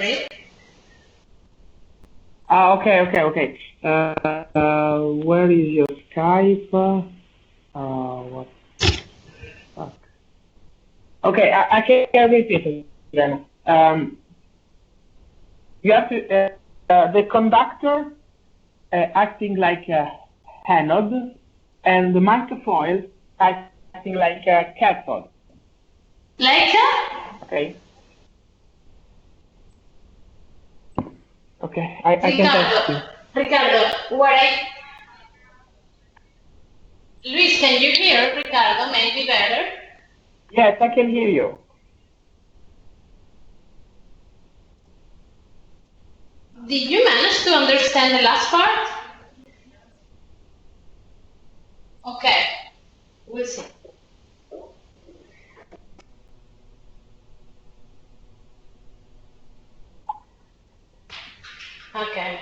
Okay. Where is your Skype? What? Fuck. Okay, I can repeat it again. You have to, the conductor acting like a anode, and the microfoil acting like a cathode. Like a? Okay. Okay, I can test you. Ricardo, Luis, can you hear Ricardo? Maybe better. Yes, I can hear you. Did you manage to understand the last part? Okay, we'll see. Okay.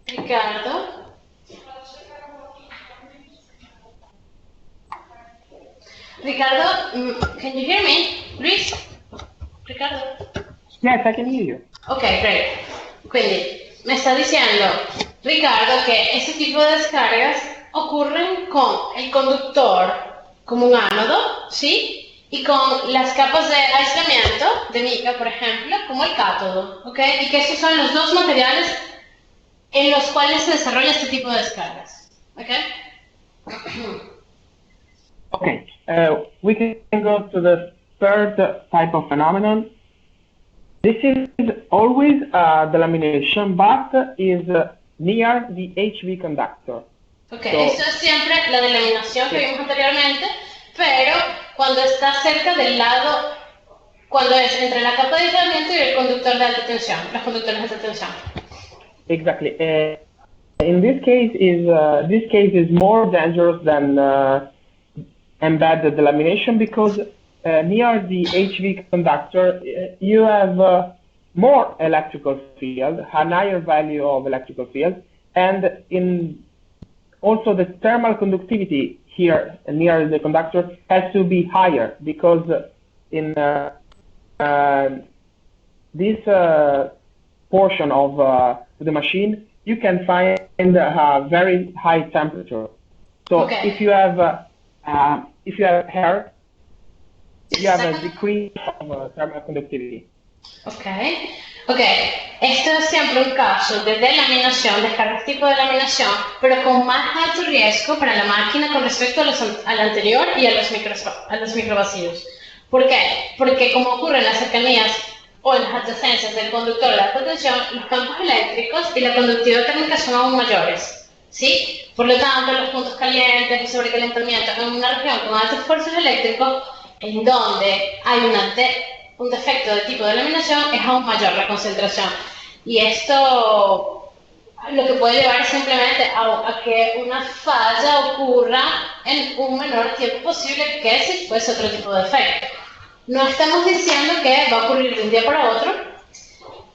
Ricardo? Ricardo, can you hear me? Luis? Ricardo? Yes, I can hear you. Ok, great. Quindi, me está diciendo Ricardo que ese tipo de descargas ocurren con el conductor como un ánodo, ¿sí? Y con las capas de aislamiento de mica, por ejemplo, como el cátodo, ¿ok? Y que esos son los dos materiales en los cuales se desarrolla este tipo de descargas, ¿ok? Okay, we can go to the third type of phenomenon. This is always delamination, but is near the HV conductor. Ok, esto es siempre la delaminación que vimos anteriormente, pero cuando está cerca del lado, cuando es entre la capa de aislamiento y el conductor de alta tensión, los conductores de alta tensión. Exactly. In this case is more dangerous than embedded delamination because near the HV conductor you have more electrical field, a higher value of electrical field, and also the thermal conductivity here near the conductor has to be higher because in this portion of the machine you can find a very high temperature. So if you have air, you have a decrease of thermal conductivity. Ok, esto es siempre un caso de delaminación, descargas tipo de delaminación, pero con más alto riesgo para la máquina con respecto al anterior y a los microvacíos. ¿Por qué? Porque como ocurre en las cercanías o en las adyacencias del conductor de alta tensión, los campos eléctricos y la conductividad térmica son aún mayores, ¿sí? Por lo tanto, los puntos calientes y sobrecalentamiento en una región con altos esfuerzos eléctricos, en donde hay un defecto de tipo de delaminación, es aún mayor la concentración. Y esto lo que puede llevar simplemente a que una falla ocurra en un menor tiempo posible que si fuese otro tipo de defecto. No estamos diciendo que va a ocurrir de un día para otro,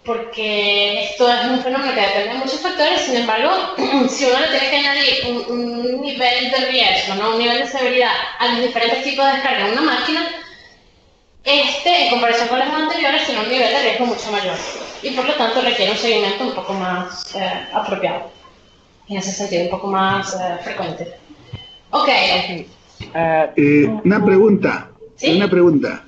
porque esto es un fenómeno que depende de muchos factores. Sin embargo, si uno le tiene que añadir un nivel de riesgo, ¿no? Un nivel de severidad a los diferentes tipos de descarga en una máquina, en comparación con las anteriores, tiene un nivel de riesgo mucho mayor y por lo tanto requiere un seguimiento un poco más apropiado, en ese sentido, un poco más frecuente. Ok. Una pregunta. ¿Sí? Una pregunta.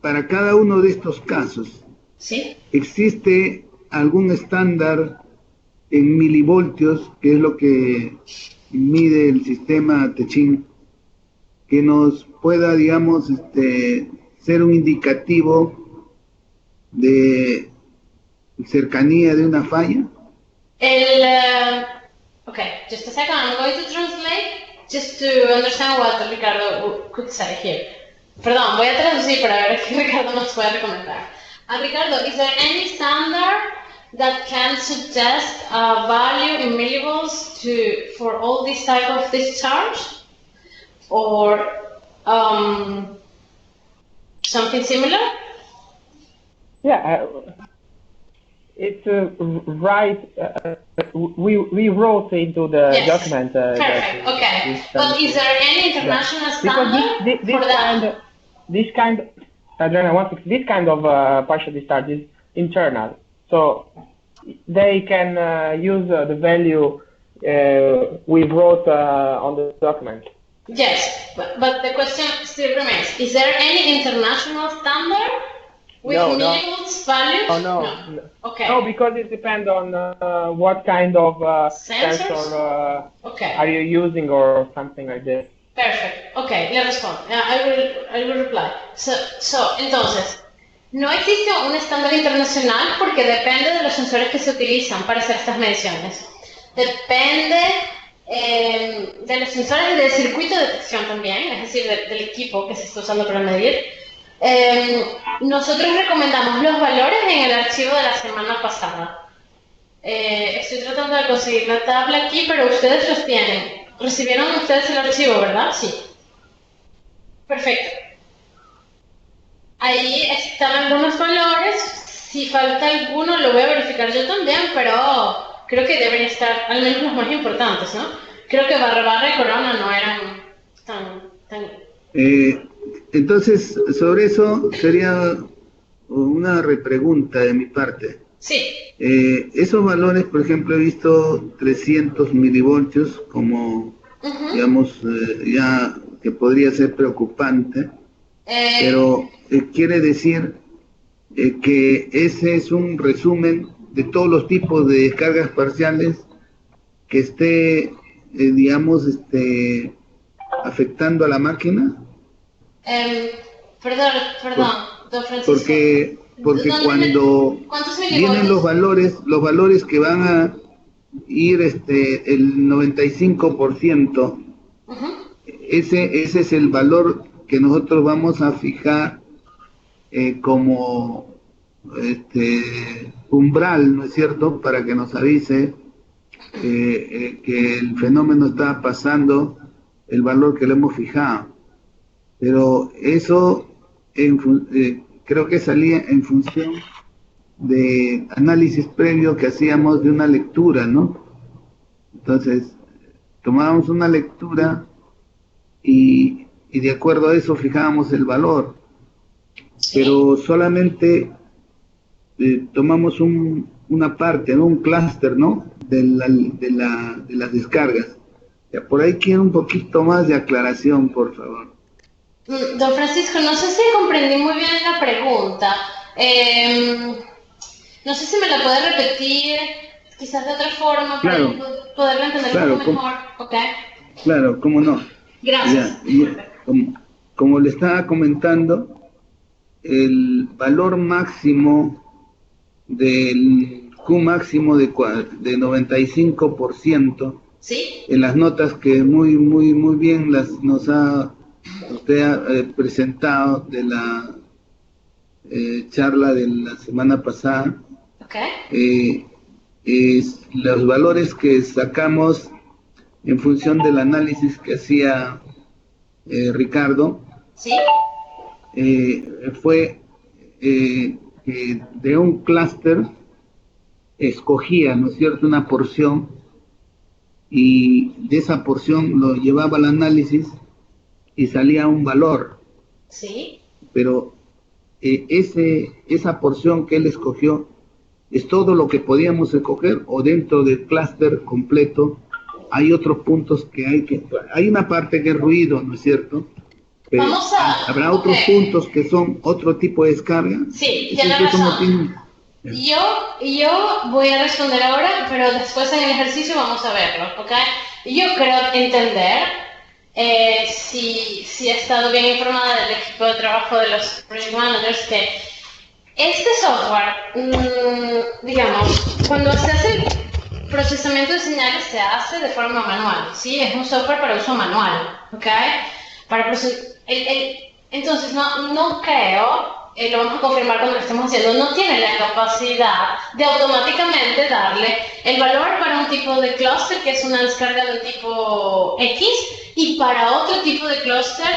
Para cada uno de estos casos, ¿sí? ¿Existe algún estándar en milivoltios, que es lo que mide el sistema Techin, que nos pueda, digamos, ser un indicativo de cercanía de una falla? Okay, just a second, I'm going to translate just to understand what Ricardo could say here. Perdón, voy a traducir para ver qué Ricardo nos puede recomendar. Ricardo, is there any standard that can suggest a value in millivolts for all this type of discharge? Or something similar? Yeah, it's right. We wrote into the Yes. document. Perfect. Okay. But is there any international standard Because for that? this kind, Adriana, this kind of partial discharge is internal, so they can use the value we wrote on the document. Yes, but the question still remains: is there any international standard with No. millivolts values? Oh, no. Okay. No, because it depends on what kind of Sensors? sensor Okay. are you using or something like this. Perfect. Okay, le respondo. I will reply. Entonces, no existe un estándar internacional porque depende de los sensores que se utilizan para hacer estas mediciones. Depende de los sensores del circuito de detección también, es decir, del equipo que se está usando para medir. Nosotros recomendamos los valores en el archivo de la semana pasada. Estoy tratando de conseguir la tabla aquí, pero ustedes los tienen. ¿Recibieron ustedes el archivo, verdad? Sí. Perfecto. Ahí están algunos valores. Si falta alguno, lo voy a verificar yo también, pero creo que deben estar al menos los más importantes, ¿no? Creo que barra y corona no eran tan... Entonces, sobre eso sería una repregunta de mi parte. Sí. Esos valores, por ejemplo, he visto 300 milivoltios como, digamos, ya que podría ser preocupante, pero quiere decir que ese es un resumen de todos los tipos de descargas parciales que esté, digamos, afectando a la máquina. Perdón, don Francisco. Porque cuando vienen los valores que van a ir el 95%, ese es el valor que nosotros vamos a fijar como umbral, ¿no es cierto?, para que nos avise que el fenómeno está pasando el valor que le hemos fijado. Pero eso creo que salía en función de análisis previo que hacíamos de una lectura, ¿no? Entonces, tomábamos una lectura y de acuerdo a eso fijábamos el valor. Pero solamente tomamos una parte, ¿no? Un clúster, ¿no? De las descargas. Ya, por ahí quiero un poquito más de aclaración, por favor. Don Francisco, no sé si comprendí muy bien la pregunta. No sé si me la puede repetir, quizás de otra forma, claro, para poderla entender claro, un poco mejor. ¿Okay? Claro, cómo no. Gracias. Como le estaba comentando, el valor máximo del Q máximo de 95%, ¿sí?, en las notas que muy bien nos ha presentado de la charla de la semana pasada. Okay. Los valores que sacamos en función del análisis que hacía Ricardo, ¿sí?, fue que de un clúster escogía, ¿no es cierto?, una porción, y de esa porción lo llevaba al análisis y salía un valor. Sí. Pero esa porción que él escogió es todo lo que podíamos escoger, o dentro del clúster completo hay otros puntos hay una parte que es ruido, ¿no es cierto? Pero habrá otros puntos que son otro tipo de descarga. Sí, tiene razón. Yo voy a responder ahora, pero después en el ejercicio vamos a verlo, ¿ok? Yo creo entender, si he estado bien informada del equipo de trabajo de los project managers, que este software, digamos, cuando se hace el procesamiento de señales se hace de forma manual, ¿sí? Es un software para uso manual, ¿ok? Entonces, no creo, lo vamos a confirmar cuando lo estemos haciendo, no tiene la capacidad de automáticamente darle el valor para un tipo de clúster, que es una descarga de tipo X, y para otro tipo de clúster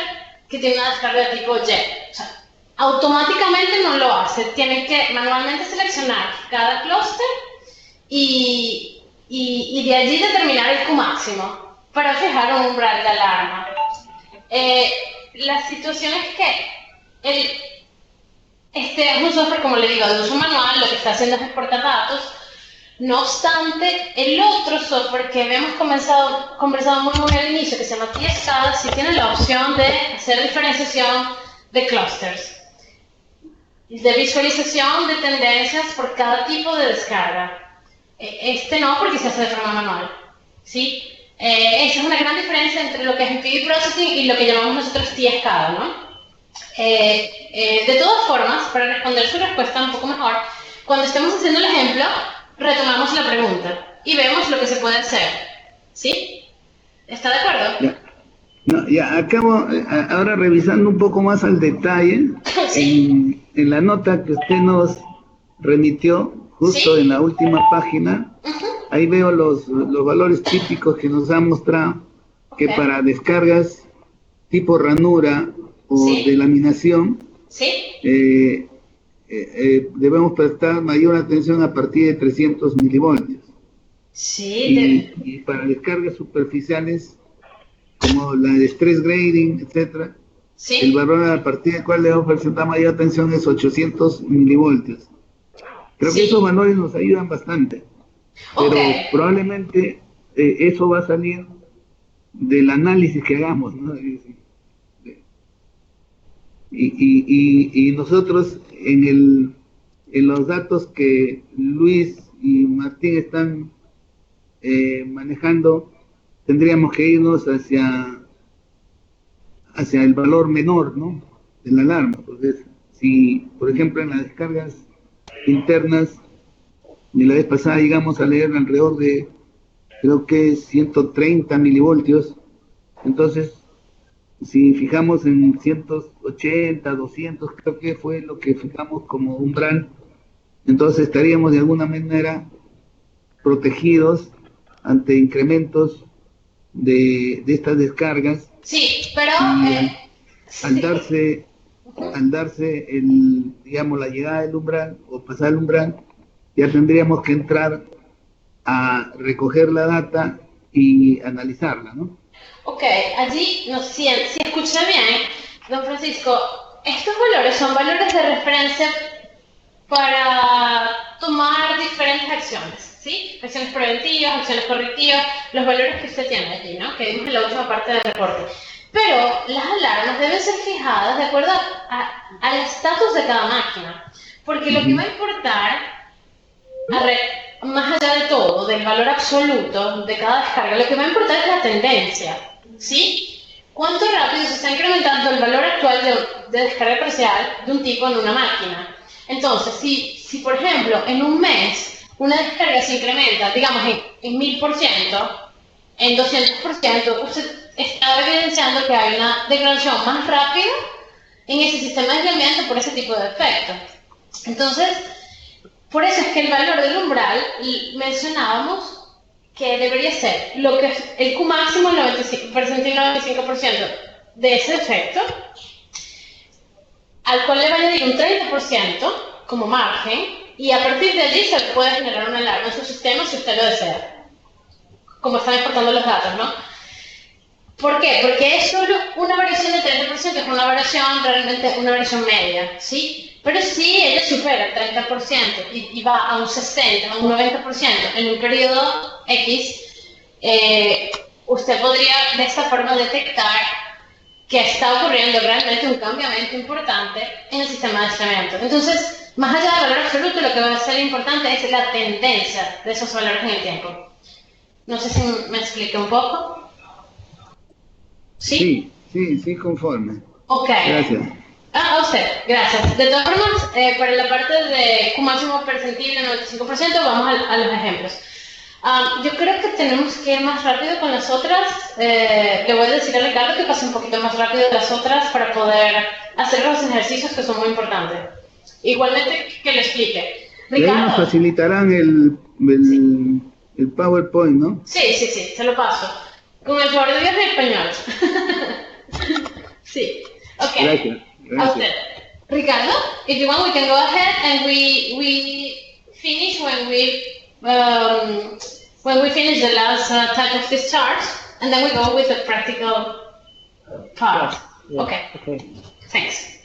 que tiene una descarga de tipo Y. O sea, automáticamente no lo hace. Tiene que manualmente seleccionar cada clúster y de allí determinar el Q máximo para fijar un umbral de alarma. La situación es que este es un software, como le digo, de uso manual, lo que está haciendo es exportar datos. No obstante, el otro software que habíamos conversado muy al inicio, que se llama TSCADA, sí tiene la opción de hacer diferenciación de clusters, de visualización de tendencias por cada tipo de descarga. Este no, porque se hace de forma manual, ¿sí? Esa es una gran diferencia entre lo que es MPV Processing y lo que llamamos nosotros TSCADA, ¿no? De todas formas, para responder su respuesta un poco mejor, cuando estemos haciendo el ejemplo, retomamos la pregunta y vemos lo que se puede hacer, ¿sí? ¿Está de acuerdo? Ya. No, ya acabo, ahora revisando un poco más al detalle, Sí. en la nota que usted nos remitió, justo ¿Sí? en la última página, ahí veo los valores típicos que nos han mostrado, que Ok. para descargas tipo ranura o Sí. de laminación, ¿Sí? debemos prestar mayor atención a partir de 300 milivoltios. Sí. Y para descargas superficiales, como la de stress grading, etcétera, ¿Sí? el valor a partir del cual debemos prestar mayor atención es 800 milivoltios. Creo Sí. que esos valores nos ayudan bastante, pero Ok. probablemente eso va a salir del análisis que hagamos, ¿no? Y nosotros en los datos que Luis y Martín están manejando, tendríamos que irnos hacia el valor menor, ¿no?, de la alarma. Entonces, si, por ejemplo, en las descargas internas, de la vez pasada llegamos a leer alrededor de, creo que 130 milivoltios, entonces, si fijamos en 180, 200, creo que fue lo que fijamos como umbral, entonces estaríamos de alguna manera protegidos ante incrementos de estas descargas, Sí, pero... y al sí. darse digamos, la llegada del umbral o pasar el umbral, ya tendríamos que entrar a recoger la data y analizarla, ¿no? Ok, allí, no sé si escuché bien, don Francisco, estos valores son valores de referencia para tomar diferentes acciones, ¿sí? Acciones preventivas, acciones correctivas, los valores que usted tiene allí, ¿no? Que vimos en la última parte del reporte. Pero las alarmas deben ser fijadas de acuerdo al estatus de cada máquina, porque lo que va a importar, más allá de todo, del valor absoluto de cada descarga, lo que va a importar es la tendencia, ¿sí? ¿Cuánto rápido se está incrementando el valor actual de descarga parcial de un tipo en una máquina? Entonces, si por ejemplo, en un mes una descarga se incrementa, digamos, en 1000%, en 200%, usted está evidenciando que hay una degradación más rápida en ese sistema de aislamiento por ese tipo de efecto. Entonces, por eso es que el valor del umbral, mencionábamos que debería ser lo que es el Q máximo, el 95% y 95% de ese efecto, al cual le va a añadir un 30% como margen, y a partir de allí se puede generar una alarma en su sistema si usted lo desea, como están exportando los datos, ¿no? ¿Por qué? Porque es solo una variación de 30%, es una variación realmente, una variación media, ¿sí? Pero si ella supera el 30% y va a un 60%, a un 90% en un periodo X, usted podría de esta forma detectar que está ocurriendo realmente un cambiamiento importante en el sistema de aislamiento. Entonces, más allá del valor absoluto, lo que va a ser importante es la tendencia de esos valores en el tiempo. No sé si me expliqué un poco. ¿Sí? Sí, conforme. Ok. Gracias. A usted, gracias. De todas formas, para la parte de Q máximo percentible, 95%, vamos a los ejemplos. Yo creo que tenemos que ir más rápido con las otras. Le voy a decir a Ricardo que pase un poquito más rápido las otras para poder hacer los ejercicios que son muy importantes. Igualmente que le explique. Y ahí nos Ricardo. facilitarán el PowerPoint, ¿no? Sí, se lo paso. Con el favor de Dios en español. Sí, ok. Gracias. A usted. Ricardo. if you want, we can go ahead and we finish when we finish the last type of discharge, and then we go with the practical part. Yeah. Okay. Thanks.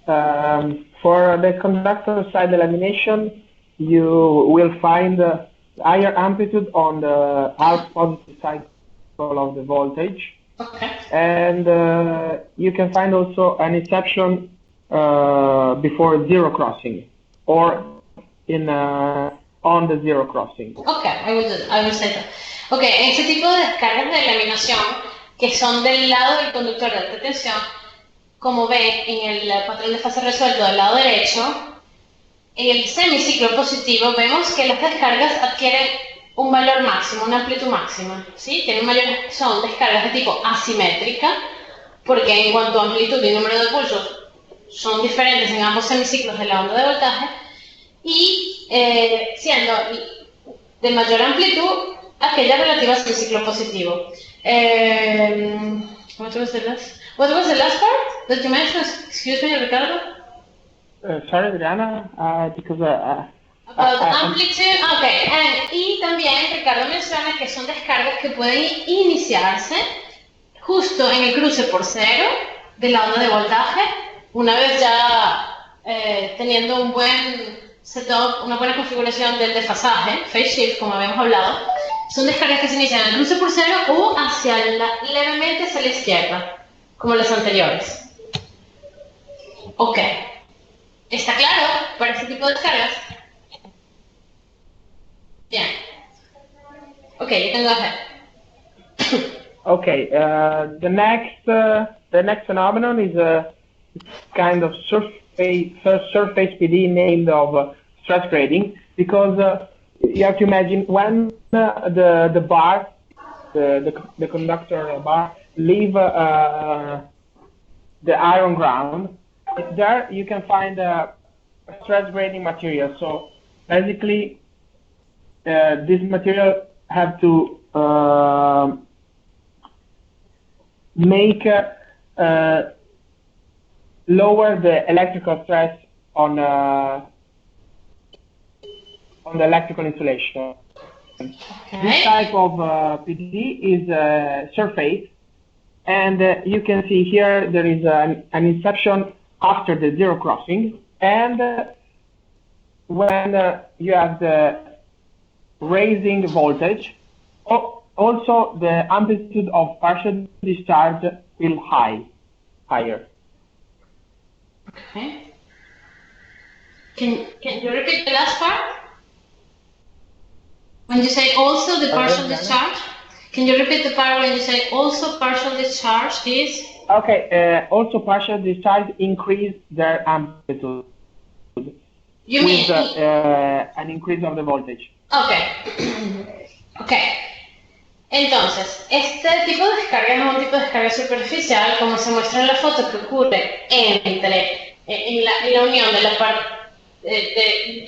For the conductor side delamination, you will find higher amplitude on the half positive cycle of the voltage. Okay. And you can find also an inception before zero crossing, or on the zero crossing. Okay, I will say that. Okay, ese tipo de descargas de laminación que son del lado del conductor de alta tensión, como ven en el patrón de fase resuelto del lado derecho, en el semiciclo positivo vemos que las descargas adquieren un valor máximo, una amplitud máxima, ¿sí? Son descargas de tipo asimétrica, porque en cuanto a amplitud y número de pulsos son diferentes en ambos semiciclos de la onda de voltaje, y siendo de mayor amplitud aquella relativa al semiciclo positivo. What was the last part that you mentioned? Excuse me, Ricardo? Sorry, Adriana, because About amplitude, okay. Y también Ricardo menciona que son descargas que pueden iniciarse justo en el cruce por cero de la onda de voltaje, una vez ya teniendo un buen setup, una buena configuración del desfasaje, phase shift, como habíamos hablado. Son descargas que se inician en el cruce por cero o levemente hacia la izquierda, como las anteriores. Ok. ¿Está claro para este tipo de descargas? Bien. Ok, you can go ahead. Okay, the next phenomenon is a kind of surface PD named of stress grading, because you have to imagine when the bar, the conductor bar, leave the iron ground, there you can find stress grading material. So basically, this material have to make lower the electrical stress on the electrical insulation. Okay. This type of PD is surface, and you can see here there is an inception after the zero crossing, and when you have the raising voltage, also the amplitude of partial discharge will higher. Okay. Can you repeat the last part? When you say also the partial discharge? Can you repeat the part when you say also partial discharge is? Okay, also partial discharge increase their amplitude. You mean? With an increase of the voltage. Okay. Okay. Entonces, este tipo de descarga es un tipo de descarga superficial, como se muestra en la foto, que ocurre en la unión de la parte,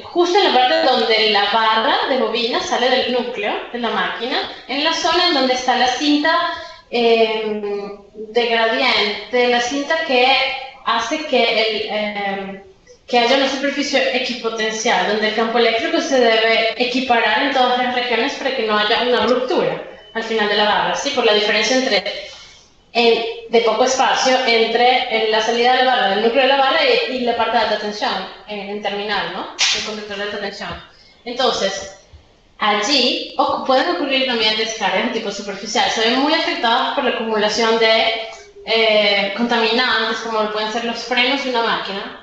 justo en la parte donde la barra de bobina sale del núcleo de la máquina, en la zona en donde está la cinta de gradiente, la cinta que hace que haya una superficie equipotencial, donde el campo eléctrico se debe equiparar en todas las regiones para que no haya una ruptura al final de la barra, ¿sí? Por la diferencia de poco espacio entre la salida de la barra, del núcleo de la barra y la parte de alta tensión, en terminal, ¿no? El conductor de alta tensión. Entonces, allí pueden ocurrir también descargas de tipo superficial. Se ven muy afectadas por la acumulación de contaminantes, como pueden ser los frenos de una máquina,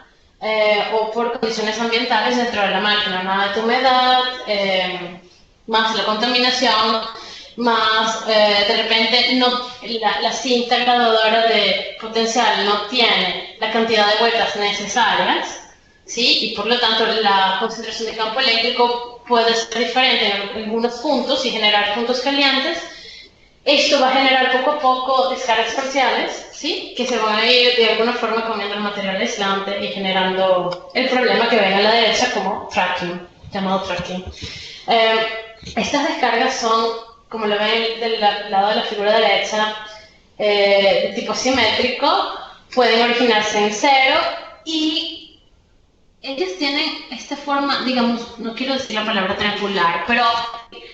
o por condiciones ambientales dentro de la máquina, una alta humedad, más la contaminación, más de repente la cinta graduadora de potencial no tiene la cantidad de vueltas necesarias, ¿sí? Y por lo tanto la concentración de campo eléctrico puede ser diferente en algunos puntos y generar puntos calientes. Esto va a generar poco a poco descargas parciales, ¿sí? Que se van a ir de alguna forma comiendo el material aislante y generando el problema que ven a la derecha como tracking, llamado tracking. Estas descargas son, como lo ven del lado de la figura derecha, de tipo simétrico, pueden originarse en cero y ellos tienen esta forma, digamos, no quiero decir la palabra triangular, pero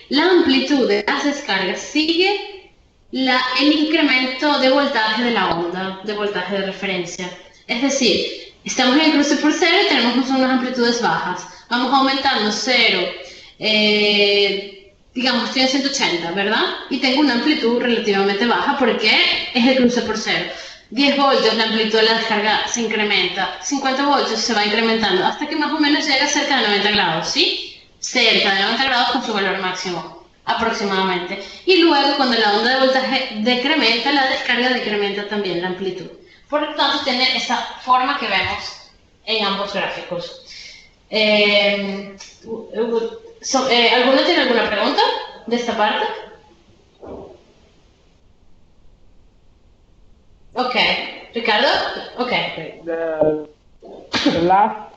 la amplitud de las descargas sigue el incremento de voltaje de la onda, de voltaje de referencia. Es decir, estamos en el cruce por cero y tenemos unas amplitudes bajas. Vamos aumentando cero, digamos, estoy en 180, ¿verdad? Y tengo una amplitud relativamente baja porque es el cruce por cero. 10 voltios, la amplitud de la descarga se incrementa, 50 voltios se va incrementando, hasta que más o menos llega cerca de 90 grados, ¿sí? Cerca de 90 grados con su valor máximo, aproximadamente. Y luego, cuando la onda de voltaje decrementa, la descarga decrementa también la amplitud. Por lo tanto, tiene esa forma que vemos en ambos gráficos. ¿Alguno tiene alguna pregunta de esta parte? Okay, Ricardo. Okay. The last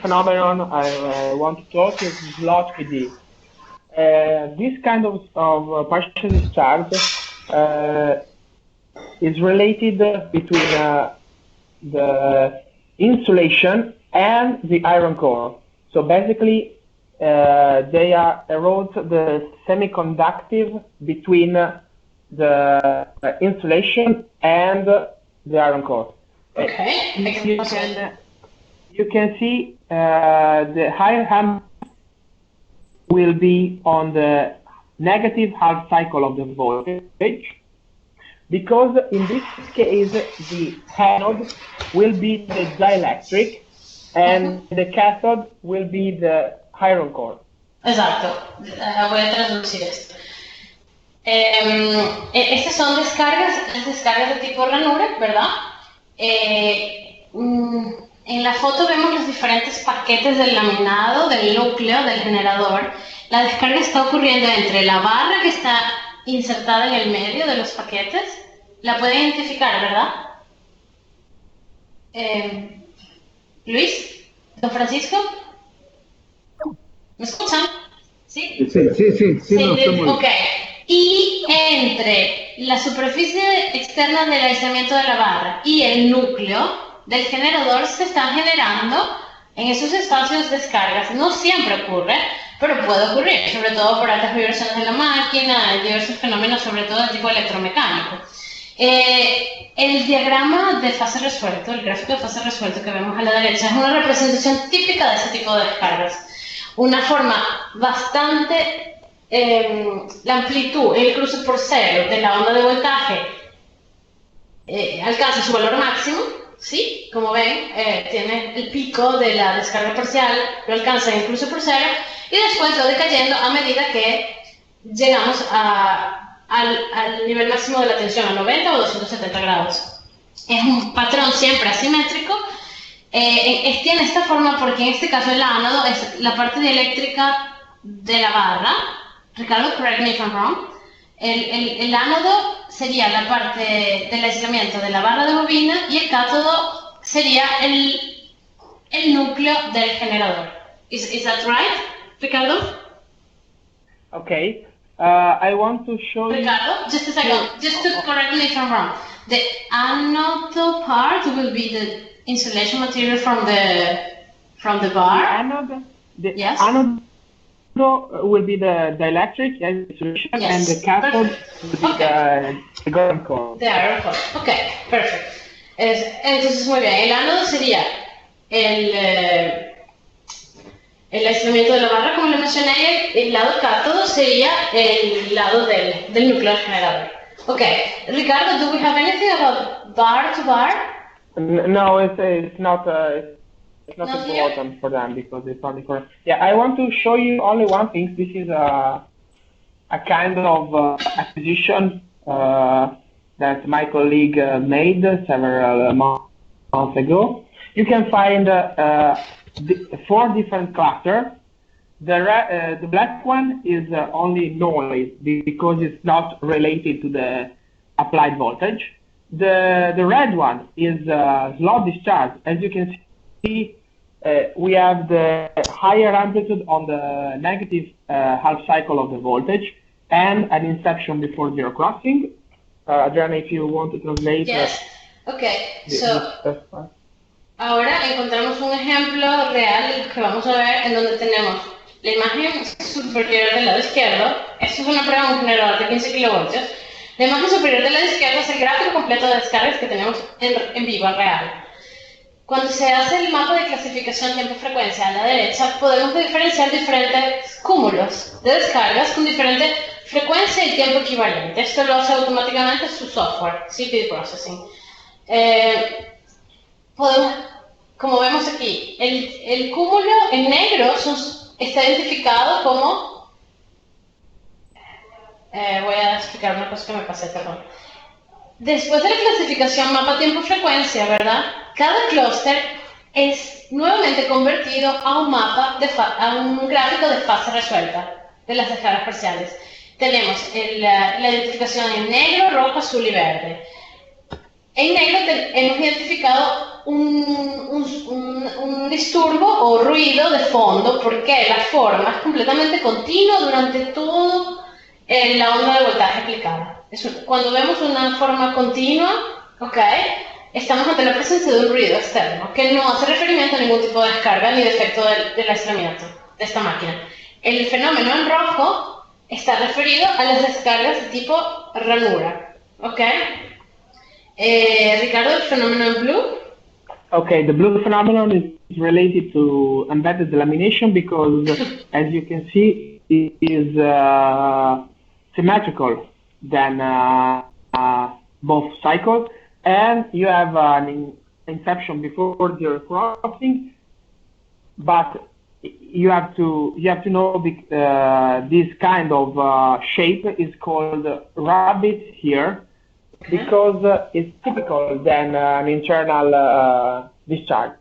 phenomenon I want to talk is slot PD. This kind of partial discharge is related between the insulation and the iron core. So basically, they erode the semiconductive between the insulation and the iron core. Okay. You can see the higher ham will be on the negative half cycle of the voltage, because in this case the anode will be the dielectric and the cathode will be the iron core. Exacto. Voy a traducir esto. Estas son descargas de tipo ranura, ¿verdad? En la foto vemos los diferentes paquetes del laminado, del núcleo, del generador. La descarga está ocurriendo entre la barra que está insertada en el medio de los paquetes. La pueden identificar, ¿verdad? Luis, Don Francisco, ¿me escuchan? Sí. Sí, no, estamos... Ok. Y entre la superficie externa del aislamiento de la barra y el núcleo del generador se están generando en esos espacios descargas. No siempre ocurre, pero puede ocurrir, sobre todo por altas vibraciones de la máquina, diversos fenómenos, sobre todo de tipo electromecánico. El diagrama de fase resuelto, el gráfico de fase resuelto que vemos a la derecha, es una representación típica de ese tipo de descargas. Una forma bastante... la amplitud en el cruce por cero de la onda de voltaje alcanza su valor máximo, ¿sí? Como ven, tiene el pico de la descarga parcial, lo alcanza en el cruce por cero y después va decayendo a medida que llegamos al nivel máximo de la tensión, a 90 o 270 grados. Es un patrón siempre asimétrico. Tiene esta forma porque en este caso el ánodo es la parte dieléctrica de la barra. Ricardo, correct me if I'm wrong. El ánodo sería la parte del aislamiento de la barra de bobina y el cátodo sería el núcleo del generador. Is that right, Ricardo? Okay. I want to show Ricardo, just a second. Just to correct me if I'm wrong. The anode part will be the insulation material from the bar. Yes. Anode will be the dielectric insulation, yes. And the cathode will be the ground core. The iron core. Ok, perfecto. Entonces, muy bien. El ánodo sería el aislamiento de la barra, como le mencioné. El lado cátodo sería el lado del núcleo del generador. Ok, Ricardo, do we have anything about bar to bar? No, it's not. It's not important for them because it's only for... Yeah, I want to show you only one thing. This is a kind of acquisition that my colleague made several months ago. You can find 4 different clusters. The black one is only noise because it's not related to the applied voltage. The red one is slot discharge. As you can see, we have the higher amplitude on the negative half cycle of the voltage and an inception before zero crossing. Adriana, if you want to translate. Yes. Okay. So Ahora encontramos un ejemplo real de lo que vamos a ver, en donde tenemos la imagen superior del lado izquierdo. Esto es una prueba de un generador de 15 kilovoltios. La imagen superior del lado izquierdo es el gráfico completo de descargas que tenemos en vivo, en real. Cuando se hace el mapa de clasificación tiempo-frecuencia a la derecha, podemos diferenciar diferentes cúmulos de descargas con diferente frecuencia y tiempo equivalente. Esto lo hace automáticamente su software, CPU Processing. Como vemos aquí, el cúmulo en negro está identificado como... voy a explicar una cosa que me pasé, perdón. Después de la clasificación mapa-tiempo-frecuencia, ¿verdad? Cada clúster es nuevamente convertido a un mapa, a un gráfico de fase resuelta de las descargas parciales. Tenemos la identificación en negro, rojo, azul y verde. En negro hemos identificado un disturbo o ruido de fondo porque la forma es completamente continua durante toda la onda de voltaje aplicada. Cuando vemos una forma continua, estamos ante la presencia de un ruido externo que no hace referimiento a ningún tipo de descarga ni de efecto del aislamiento de esta máquina. El fenómeno en rojo está referido a las descargas de tipo ranura. Ricardo, el fenómeno en blue? Okay, the blue phenomenon is related to embedded lamination because, as you can see, it is symmetrical than both cycles, and you have an inception before the crossing, but you have to know this kind of shape is called rabbit here, because it's typical than an internal discharge.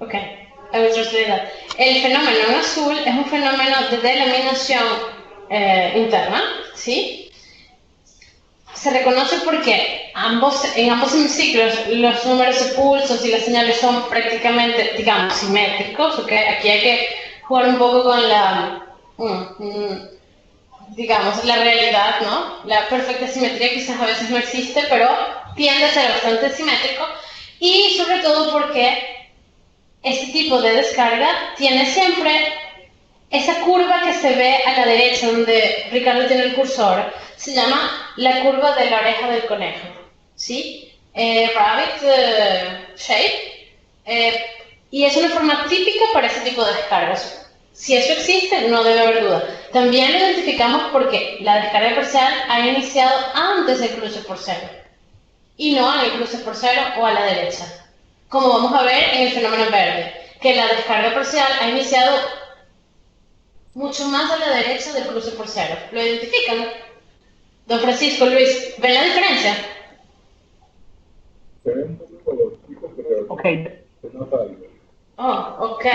Okay, I will translate that. El fenómeno en azul es un fenómeno de delaminación interna, ¿sí? Se reconoce porque en ambos hemiciclos los números de pulsos y las señales son prácticamente, digamos, simétricos, Aquí hay que jugar un poco con digamos, la realidad, ¿no? La perfecta simetría quizás a veces no existe, pero tiende a ser bastante simétrico, y sobre todo porque este tipo de descarga tiene siempre esa curva que se ve a la derecha, donde Ricardo tiene el cursor, se llama la curva de la oreja del conejo, ¿sí? Rabbit shape, y es una forma típica para ese tipo de descargas. Si eso existe, no debe haber duda. También lo identificamos porque la descarga parcial ha iniciado antes del cruce por cero, y no en el cruce por cero o a la derecha, como vamos a ver en el fenómeno verde, que la descarga parcial ha iniciado mucho más a la derecha del cruce por cero. ¿Lo identifican? Don Francisco, Luis, ¿ven la diferencia? Okay. Oh, ok.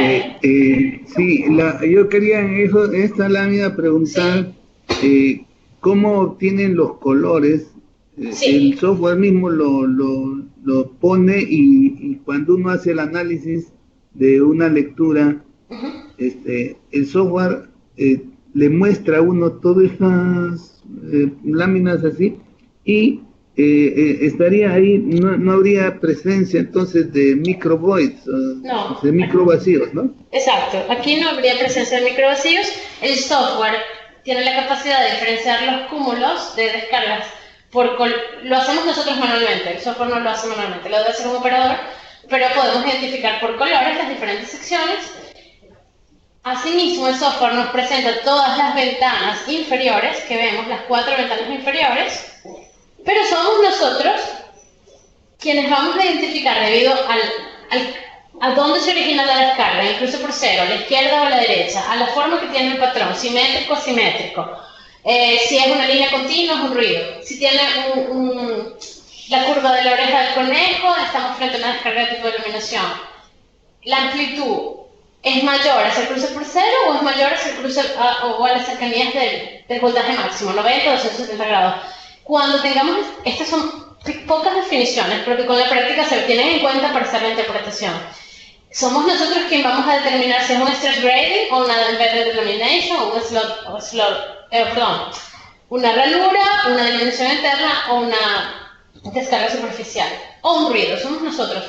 Sí, yo quería en esta lámina preguntar cómo obtienen los colores. El software mismo lo pone, y cuando uno hace el análisis de una lectura, el software le muestra a uno todas estas láminas así, y estaría ahí, no habría presencia entonces de microvoids, No. de microvacíos, ¿no? Exacto, aquí no habría presencia de microvacíos. El software tiene la capacidad de diferenciar los cúmulos de descargas. Lo hacemos nosotros manualmente, el software no lo hace manualmente, lo debe hacer un operador, pero podemos identificar por colores las diferentes secciones. Asimismo, el software nos presenta todas las ventanas inferiores que vemos, las 4 ventanas inferiores, pero somos nosotros quienes vamos a identificar, debido a dónde se origina la descarga, incluso por cero, a la izquierda o a la derecha, a la forma que tiene el patrón, simétrico o asimétrico, si es una línea continua o un ruido, si tiene la curva de la oreja del conejo, estamos frente a una descarga de tipo de iluminación. La amplitud es mayor hacia el cruce por cero o es mayor hacia el cruce o a las cercanías del voltaje máximo, 90 o 270 grados. Cuando tengamos, estas son pocas definiciones, pero que con la práctica se tienen en cuenta para hacer la interpretación. Somos nosotros quienes vamos a determinar si es un stress gradient o una embedded lamination o una ranura, una delaminación interna o una descarga superficial o un ruido. Somos nosotros.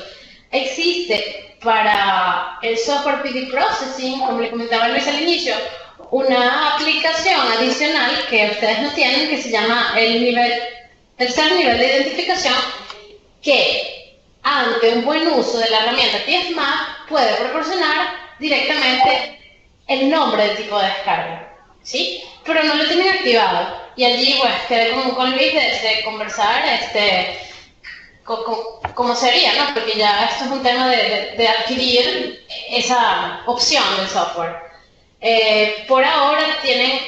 existe para el software PD Processing, como le comentaba Luis al inicio, una aplicación adicional que ustedes no tienen, que se llama el tercer nivel de identificación, que ante un buen uso de la herramienta TFMAP puede proporcionar directamente el nombre del tipo de descarga, ¿sí? Pero no lo tienen activado. Y allí, pues, quedé con Luis de conversar, cómo sería, ¿no? Porque ya esto es un tema de adquirir esa opción del software. Por ahora tienen,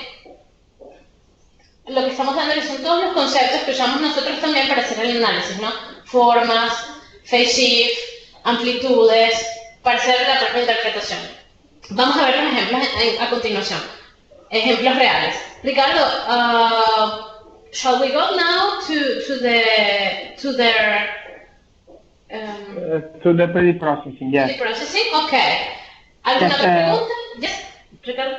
lo que estamos dando son todos los conceptos que usamos nosotros también para hacer el análisis, ¿no? Formas, phase shift, amplitudes, para hacer la propia interpretación. Vamos a ver los ejemplos a continuación. Ejemplos reales. Ricardo, shall we go now to the pre-processing, yes. Pre-processing, okay. ¿Alguna otra pregunta? Yes, Ricardo.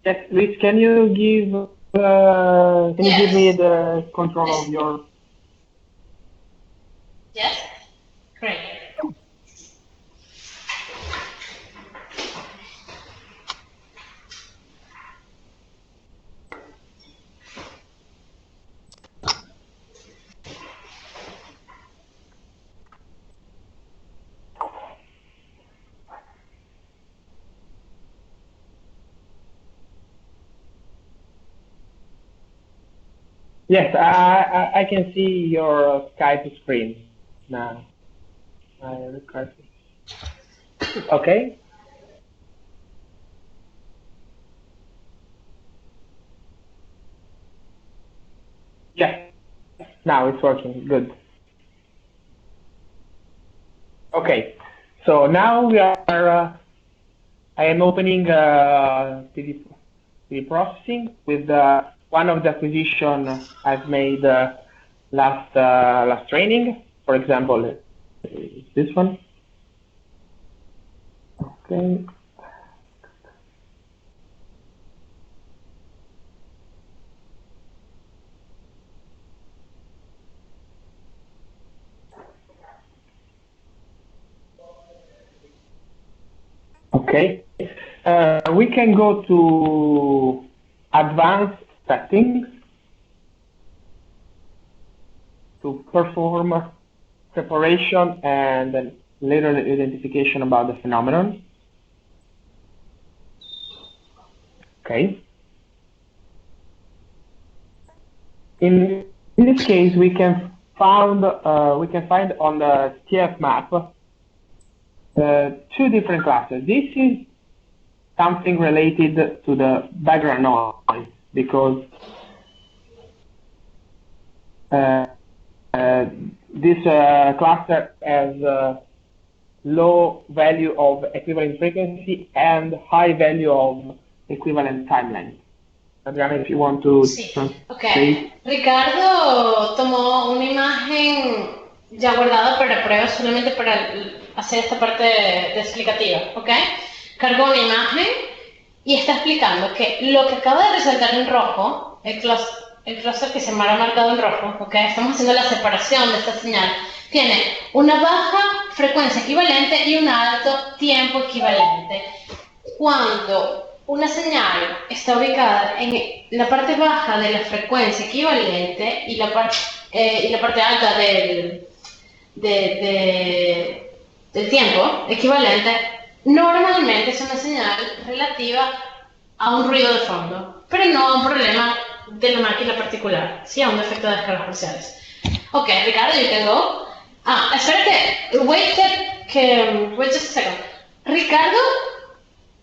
Yes, Luis, can you give me the control of your? Yes. Great. Yes, I can see your Skype screen now. I request it. Okay. Yes. Now it's working. Good. Okay. So now we are. I am opening PD processing with one of the acquisition I've made last training. For example, this one. Okay. Okay. We can go to advanced settings to perform preparation and then later the identification about the phenomenon. Okay. In this case, we can find on the TFMAP two different classes. This is something related to the background noise because this cluster has low value of equivalent frequency and high value of equivalent time length. Adriana, if you want to Okay. Ricardo tomó una imagen ya guardada para pruebas solamente para hacer esta parte de explicativa, ¿ok? Cargó una imagen y está explicando que lo que acaba de resaltar en rojo, el clúster que se me ha marcado en rojo, ¿ok? Estamos haciendo la separación de esta señal. Tiene una baja frecuencia equivalente y un alto tiempo equivalente. Cuando una señal está ubicada en la parte baja de la frecuencia equivalente y la parte alta del tiempo equivalente, normalmente es una señal relativa a un ruido de fondo, pero no a un problema de la máquina particular, sí a un defecto de descargas parciales. Ok, Ricardo, you can go. Espérate, wait just a second. Ricardo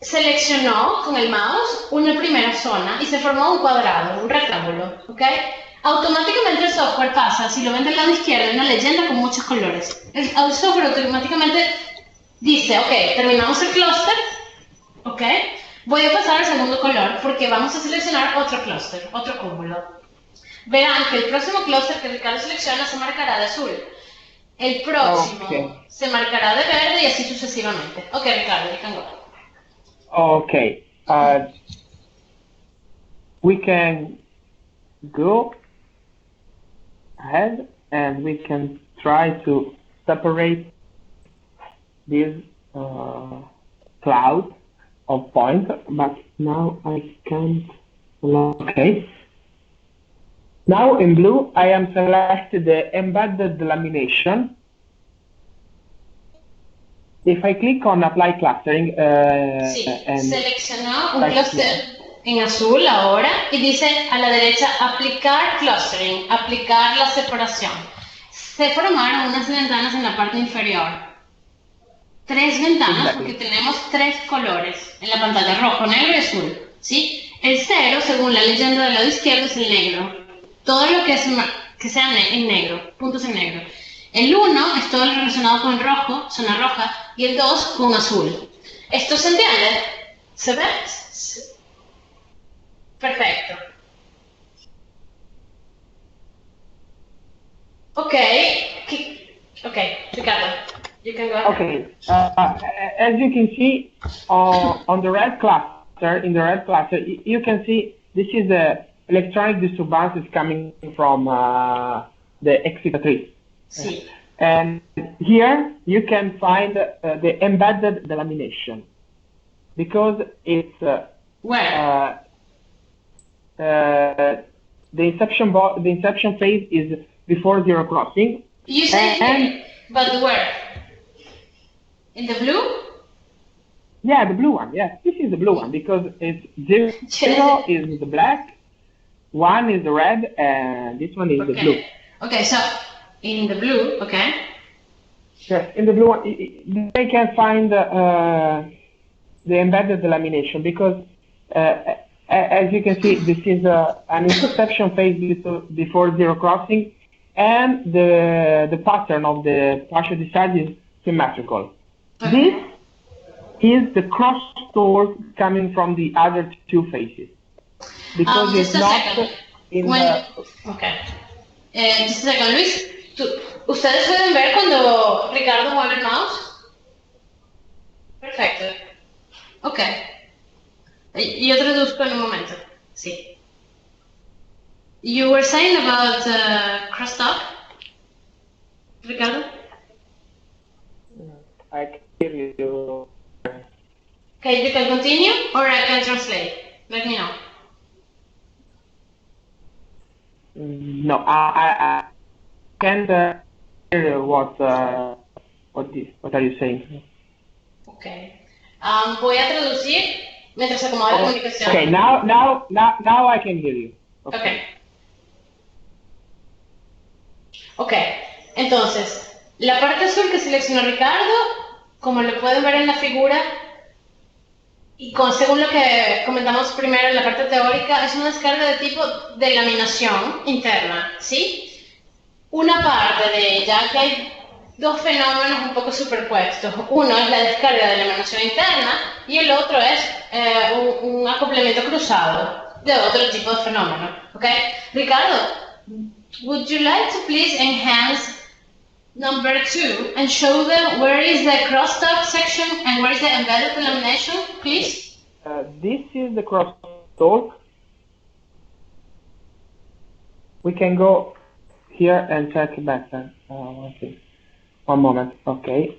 seleccionó con el mouse una primera zona y se formó un cuadrado, un rectángulo, ¿ok? Automáticamente el software pasa, si lo ven del lado izquierdo, una leyenda con muchos colores. El software automáticamente dice, ok, terminamos el clúster, ok, voy a pasar al segundo color porque vamos a seleccionar otro clúster, otro cúmulo. Verán que el próximo clúster que Ricardo selecciona se marcará de azul. El próximo se marcará de verde y así sucesivamente. Ok, Ricardo, you can go. Okay, we can go ahead and we can try to separate this cloud of points, but now I can't. Okay. Now in blue, I am selected the embedded lamination. If I click on apply clustering, Sí, seleccionó un cluster en azul ahora y dice a la derecha aplicar clustering, aplicar la separación. Se formaron unas ventanas en la parte inferior. 3 ventanas porque tenemos 3 colores en la pantalla, rojo, negro y azul. ¿Sí? El 0, según la leyenda del lado izquierdo, es el negro. Todo lo que sea en negro, puntos en negro. El 1 es todo lo relacionado con el rojo, zona roja, y el 2 con azul. ¿Esto se entiende? ¿Se ve? Perfecto. Okay, Ricardo, you can go ahead. Okay, as you can see on the red cluster, you can see this is the electronic disturbance is coming from the excitatrice. Sí. And here you can find the embedded delamination because it's where the inception phase is before zero crossing. You say, but where? In the blue? Yeah, the blue one. Yeah, this is the blue one because it's zero is the black, 1 is the red, and this one is the blue. Okay, so in the blue, okay. Yes, in the blue one, they can find the embedded delamination because, as you can see, this is an interception phase before zero crossing, and the pattern of the partial discharge is symmetrical. Okay. This is the cross torque coming from the other 2 phases because it's not in the... Okay. Just a second, Luis. ¿Ustedes pueden ver cuando Ricardo mueve el mouse? Perfecto. Ok. Yo traduzco en un momento. Sí. You were saying about crosstalk, Ricardo? I can hear you. Okay, you can continue or I can translate. Let me know. No, I can't hear what are you saying? Okay. Voy a traducir mientras se acomoda la comunicación. Okay, now I can hear you. Okay. Ok, entonces, la parte azul que seleccionó Ricardo, como lo pueden ver en la figura, y según lo que comentamos primero en la parte teórica, es una descarga de tipo de laminación interna, ¿sí? Una parte de ella, que hay 2 fenómenos un poco superpuestos. Uno es la descarga de laminación interna y el otro es un acoplamiento cruzado de otro tipo de fenómeno, ¿ok? Ricardo, would you like to please enhance number 2 and show them where is the crosstalk section and where is the embedded lamination, please? This is the crosstalk. We can go here and check back then. One moment. Okay.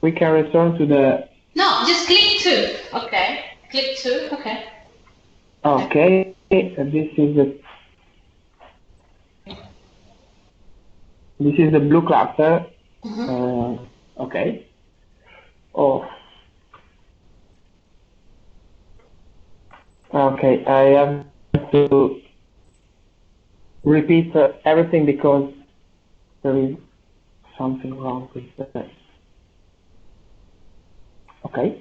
We can return to the... No, just click 2. Okay. Click 2. Okay. Okay. This is the blue cluster. Okay. Oh. Okay. I have to repeat everything because there is something wrong with that. Okay.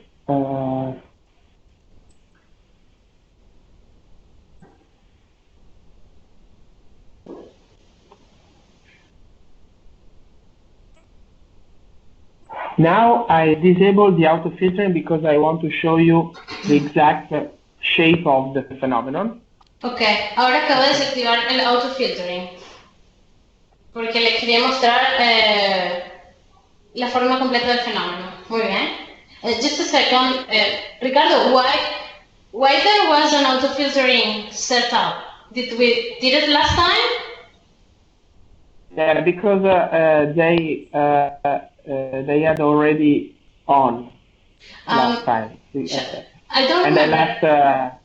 Now I disable the auto filtering because I want to show you the exact shape of the phenomenon. Ok, ahora acabo de desactivar el auto filtering porque les quería mostrar la forma completa del fenómeno. Muy bien. Just a second, Ricardo, why there was an auto filtering set up? Did it last time? Yeah, because they they had already on last time. I don't and remember. I left.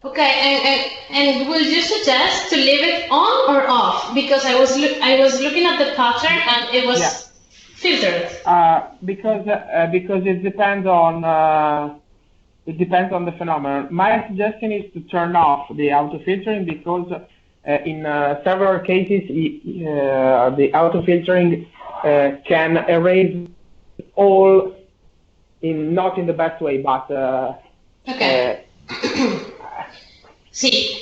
Okay, and would you suggest to leave it on or off? Because I was looking at the pattern and it was filtered. Because it depends on the phenomenon. My suggestion is to turn off the auto filtering because in several cases the auto filtering can erase all not in the best way, but okay. Sí,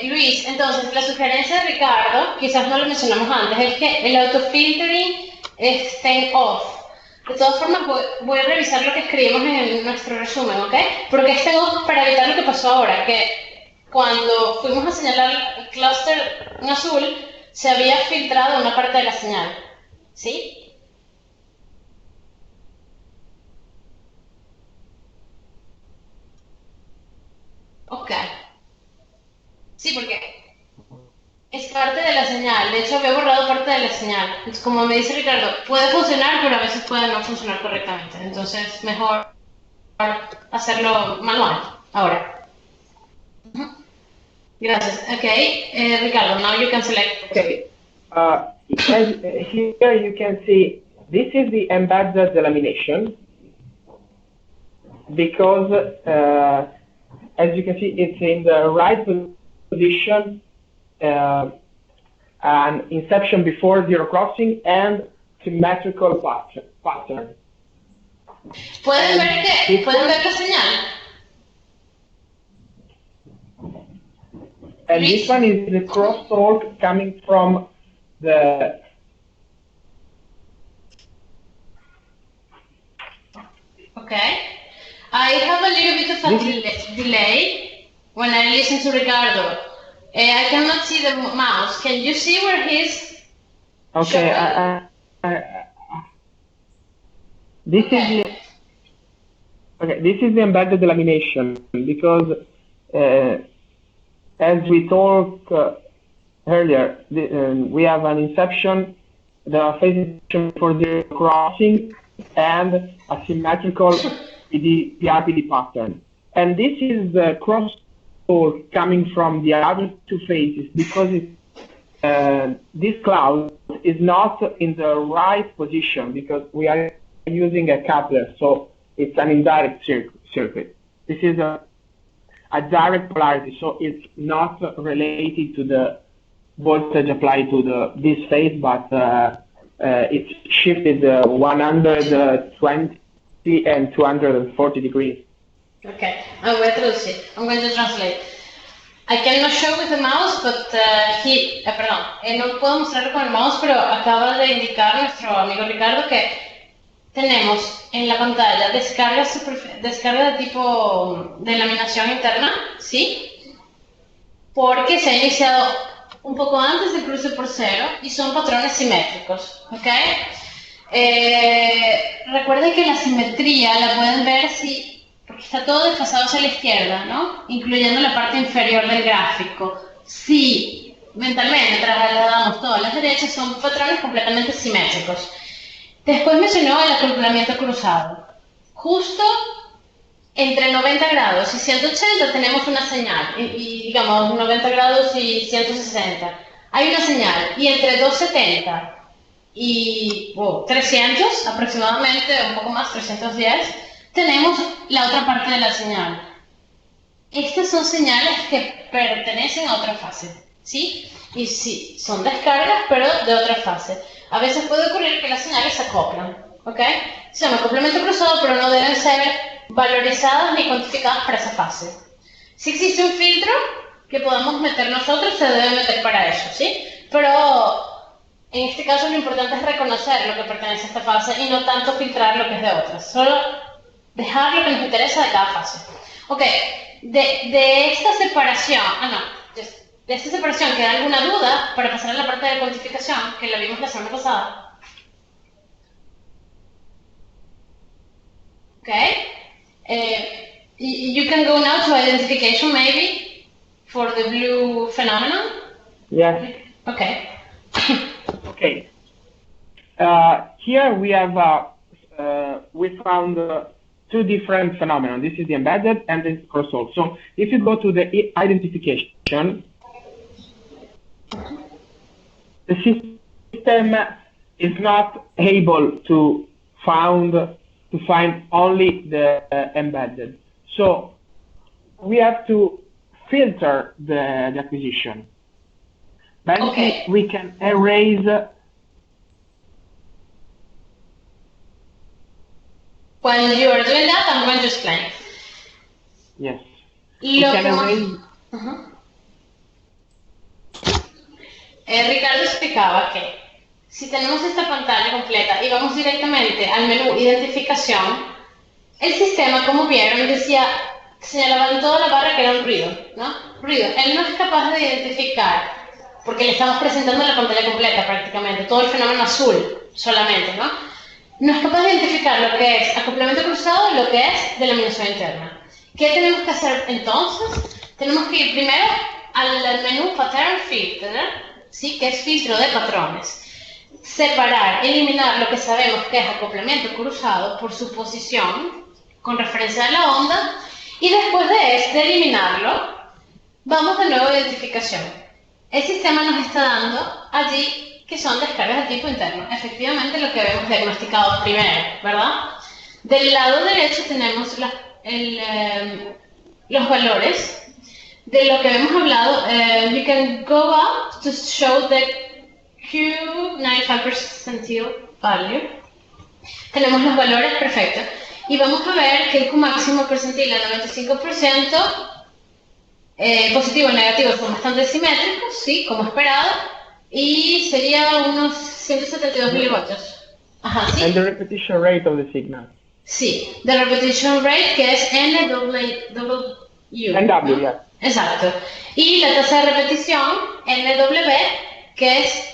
Luis, entonces la sugerencia de Ricardo, quizás no lo mencionamos antes, es que el autofiltering esté off. De todas formas, voy a revisar lo que escribimos en nuestro resumen, ¿ok? Porque esté off para evitar lo que pasó ahora, que cuando fuimos a señalar el clúster en azul, se había filtrado una parte de la señal, ¿sí? Ok. Sí, porque es parte de la señal. De hecho, había borrado parte de la señal. Entonces, como me dice Ricardo, puede funcionar, pero a veces puede no funcionar correctamente. Entonces, mejor hacerlo manual. Ahora. Gracias. Okay, Ricardo, now you can select. Okay. Here you can see this is the embedded delamination because as you can see, it's in the right position, an inception before zero crossing and symmetrical pattern. ¿Pueden ver la señal? And this one is the crosstalk coming from the Okay. I have a little bit of a delay when I listen to Ricardo. I cannot see the mouse. Can you see where he's okay. This is the embedded delamination because as we talked earlier, we have an inception, the phase for the crossing, and a symmetrical PRPD pattern. And this is the crosstalk coming from the other two phases because this cloud is not in the right position because we are using a coupler, so it's an indirect circuit. This is a direct polarity, so it's not related to the voltage applied to this phase, but it's shifted 120 and 240 degrees. Okay, I'm going to translate. I cannot show with the mouse, but no puedo mostrarlo con el mouse, pero acaba de indicar nuestro amigo Ricardo que tenemos en la pantalla descarga de tipo de laminación interna, ¿sí? Porque se ha iniciado un poco antes del cruce por cero y son patrones simétricos, ¿ok? Recuerden que la simetría la pueden ver porque está todo desfasado hacia la izquierda, ¿no? Incluyendo la parte inferior del gráfico. Si mentalmente trasladamos todas las derechas, son patrones completamente simétricos. Después mencionó el acoplamiento cruzado. Justo entre 90 grados y 180 tenemos una señal, y digamos 90 grados y 160. Hay una señal, y entre 270 y 300 aproximadamente, un poco más, 310, tenemos la otra parte de la señal. Estas son señales que pertenecen a otra fase, ¿sí? Y sí, son descargas, pero de otra fase. A veces puede ocurrir que las señales se acoplan, ¿ok? Se llama acoplamiento cruzado, pero no deben ser valorizadas ni cuantificadas para esa fase. Si existe un filtro que podamos meter nosotros, se debe meter para eso, ¿sí? Pero en este caso lo importante es reconocer lo que pertenece a esta fase y no tanto filtrar lo que es de otras. Solo dejar lo que nos interesa de cada fase. Ok, de esta separación, de esta separación, ¿queda alguna duda para pasar a la parte de cuantificación que la vimos la semana pasada? Ok, You can go now to identification maybe for the blue phenomenon. Yes. Okay. Okay. Here we have we found two different phenomena. This is the embedded and this crosstalk. So if you go to the identification, the system is not able to find only the embedded. So we have to filter the acquisition. Basically, Okay. we can erase. When you are doing that, I'm going to explain. Yes. We Lo can que más- erase. Ujú. Ricardo explicaba que si tenemos esta pantalla completa y vamos directamente al menú identificación, el sistema, como vieron, decía, señalaba en toda la barra que era un ruido, ¿no? Ruido. Él no es capaz de identificar, porque le estamos presentando la pantalla completa prácticamente, todo el fenómeno azul solamente, ¿no? No es capaz de identificar lo que es acoplamiento cruzado y lo que es delaminación interna. ¿Qué tenemos que hacer entonces? Tenemos que ir primero al menú Pattern Filter, ¿sí? Que es filtro de patrones. Separar, eliminar lo que sabemos que es acoplamiento cruzado por su posición con referencia a la onda y después de eliminarlo, vamos de nuevo a identificación. El sistema nos está dando allí que son descargas de tipo interno. Efectivamente lo que habíamos diagnosticado primero, ¿verdad? Del lado derecho tenemos los valores de lo que hemos hablado. You can go up to show the Q95 percentile value. Tenemos los valores perfectos. Y vamos a ver que el Q máximo percentile al 95%, positivo y negativo son bastante simétricos, sí, como esperado, y sería unos 172 milivoltios. Ajá, sí. And the repetition rate of the signal. Sí, the repetition rate, que es NW. NW, yes. Exacto. Y la tasa de repetición, NW, que es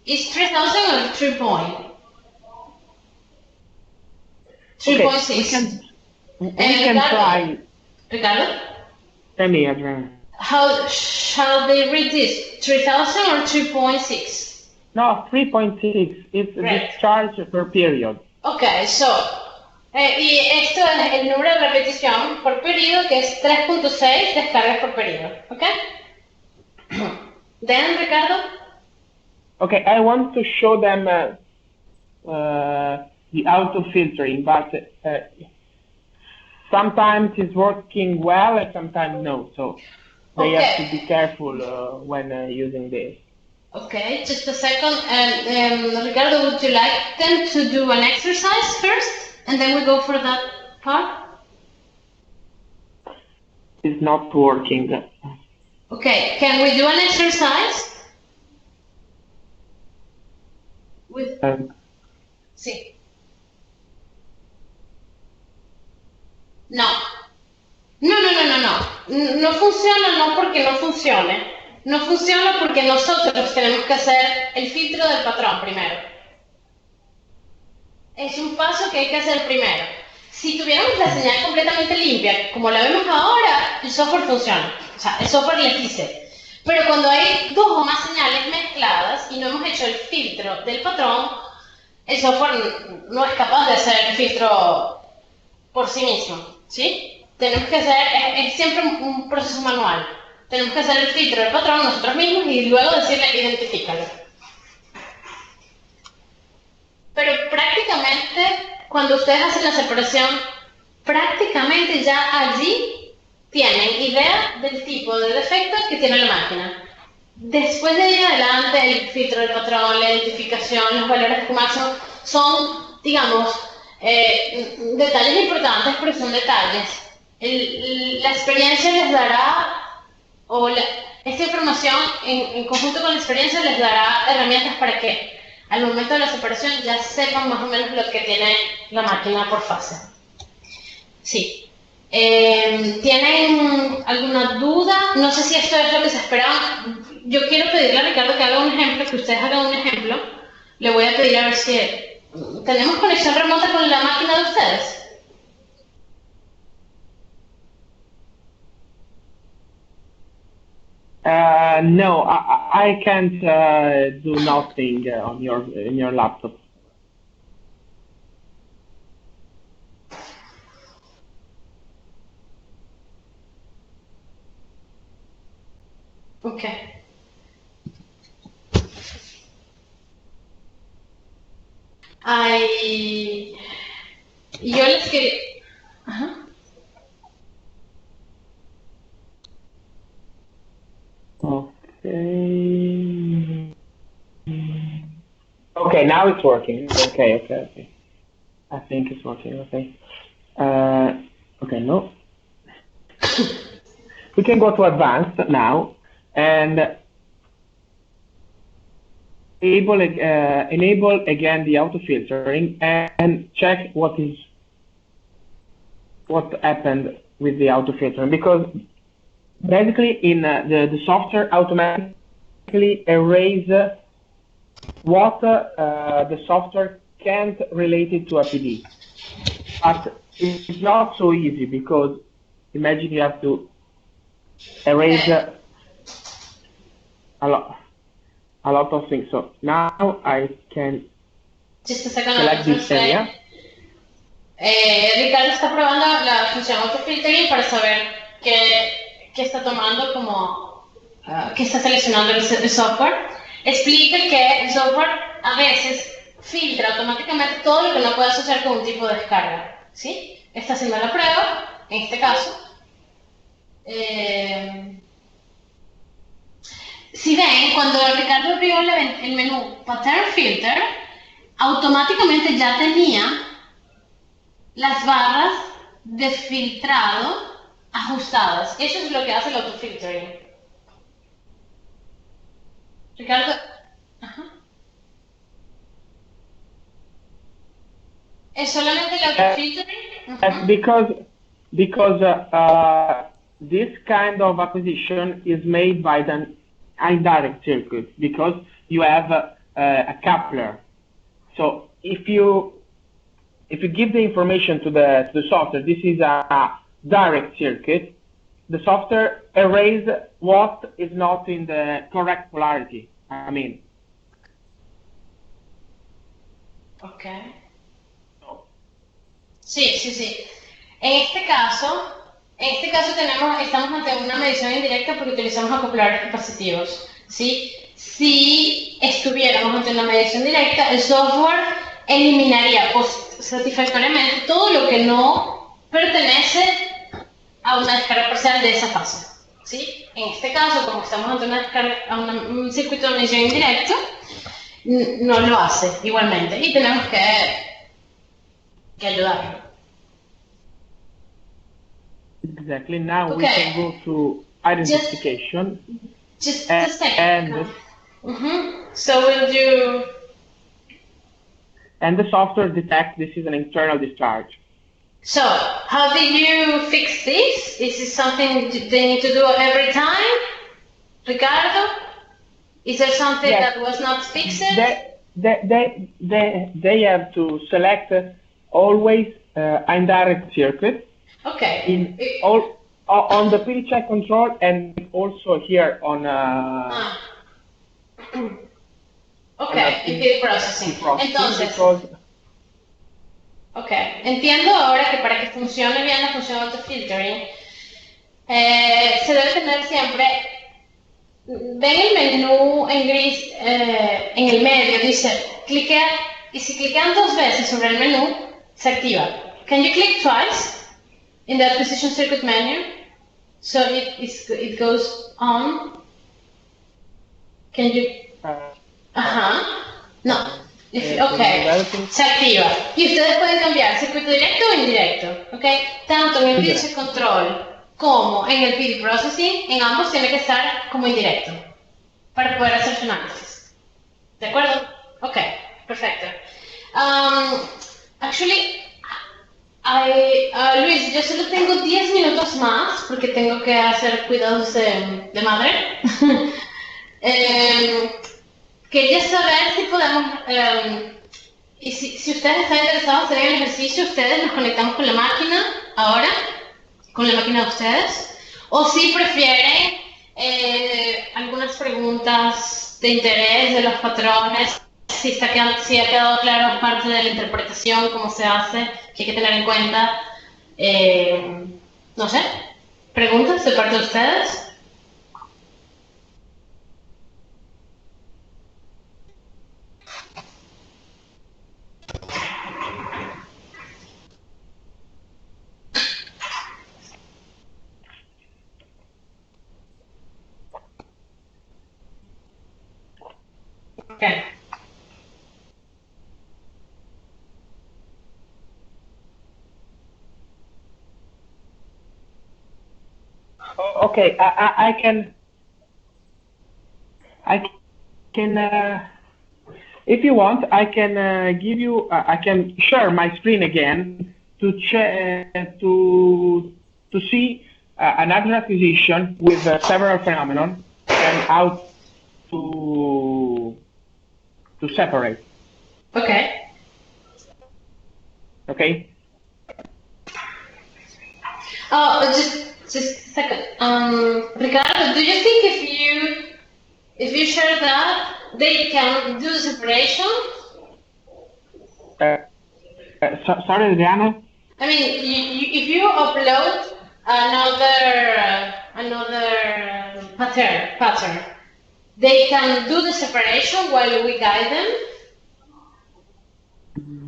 is 3000 or 3 point? 3.6. We can try. Ricardo? Tell me, Adrian. How shall they read this? 3000 or 3.6? No, 3.6. It's Right. discharge per period. Okay, so, y esto es el número de repetición por periodo, que es 3.6 descargas por periodo, ¿ok? Then, Ricardo? Okay, I want to show them the auto filtering, but sometimes it's working well and sometimes no. So they have to be careful when using this. Okay, just a second. Ricardo, would you like them to do an exercise first, and then we go for that part? It's not working. Okay, can we do an exercise? With sí. No. No funciona no porque no funcione. No funciona porque nosotros tenemos que hacer el filtro del patrón primero. Es un paso que hay que hacer primero. Si tuviéramos la señal completamente limpia, como la vemos ahora, el software funciona. O sea, el software les dice. Pero cuando hay dos o más señales mezcladas y no hemos hecho el filtro del patrón, el software no es capaz de hacer el filtro por sí mismo, ¿sí? Tenemos que hacer, es siempre un proceso manual. Tenemos que hacer el filtro del patrón nosotros mismos y luego decirle identifícalo. Pero prácticamente, cuando ustedes hacen la separación, prácticamente ya allí tienen idea del tipo de defecto que tiene la máquina. Después de ir adelante, el filtro del patrón, la identificación, los valores de Q máximo, son, digamos, detalles importantes, pero son detalles. La experiencia les dará, esta información en conjunto con la experiencia les dará herramientas para que al momento de la separación ya sepan más o menos lo que tiene la máquina por fase. Sí. ¿Tienen alguna duda? No sé si esto es lo que se esperaba. Yo quiero pedirle a Ricardo que haga un ejemplo, que ustedes hagan un ejemplo. Le voy a pedir a ver si... ¿Tenemos conexión remota con la máquina de ustedes? No, I can't do nothing on your laptop. Okay. Yo les quería... Ajá. Okay. Okay, now it's working. Okay. I think it's working. Okay. Okay, no. We can go to advanced now and enable again the auto filtering and check what happened with the auto filtering, because basically in the software automatically erase what the software can't relate it to a PD. But it's not so easy, because imagine you have to erase a lot of things. So now I can Just a second, select this area. Ricardo está probando la función autofiltering para saber qué está tomando como, qué está seleccionando el software. Explica que el software a veces filtra automáticamente todo lo que no puede asociar con un tipo de descarga, ¿sí? Está haciendo la prueba, en este caso. Si ven, cuando Ricardo abrió el menú Pattern Filter, automáticamente ya tenía las barras de filtrado ajustadas. Eso es lo que hace el autofiltering. Ricardo. Ajá. ¿Es solamente el autofiltering? Because this kind of acquisition is made by the indirect circuit, because you have a coupler. So if you give the information to the software, this is a direct circuit, the software erases what is not in the correct polarity. I mean. Okay. Sí. En este caso estamos ante una medición indirecta porque utilizamos acopladores capacitivos, ¿sí? Si estuviéramos ante una medición directa, el software eliminaría satisfactoriamente todo lo que no pertenece a una descarga parcial de esa fase, ¿sí? En este caso, como estamos ante una descarga, un circuito de medición indirecto, no lo hace igualmente y tenemos que ayudarlo. Exactly. Now we can go to identification. Just a second. So we'll do. And the software detects this is an internal discharge. So how did you fix this? Is this something they need to do every time, Ricardo? Is there something that was not fixed? They have to select always indirect circuit. Okay. On the PD check control and also here on. Okay, in PD processing. Entonces. Okay, entiendo ahora que para que funcione bien la función autofiltering se debe tener siempre. Ven el menú en gris en el medio, dice cliquea, y si cliquean 2 veces sobre el menú se activa. Can you click twice in the acquisition circuit menu so it goes on? Can you? No. Okay, se activa. Y ustedes pueden cambiar circuito directo o indirecto, ¿ok? Tanto en el pitch control como en el PD processing, en ambos tiene que estar como indirecto para poder hacer su análisis. ¿De acuerdo? Ok, perfecto. Actually, Luis, yo solo tengo 10 minutos más porque tengo que hacer cuidados de madre. Quería saber si podemos, y si ustedes están interesados en el ejercicio, ustedes nos conectamos con la máquina ahora, con la máquina de ustedes, o si prefieren algunas preguntas de interés de los patrones, si ha quedado claro parte de la interpretación, cómo se hace, que hay que tener en cuenta. No sé, preguntas de parte de ustedes. Okay. Okay, I can, if you want, I can give you, I can share my screen again to to see an natural acquisition with several phenomena and how to separate. Okay. Okay. Oh, just a second. Ricardo, do you think if you share that, they can do the separation? Sorry, Adriana. I mean, if you upload another pattern, they can do the separation while we guide them?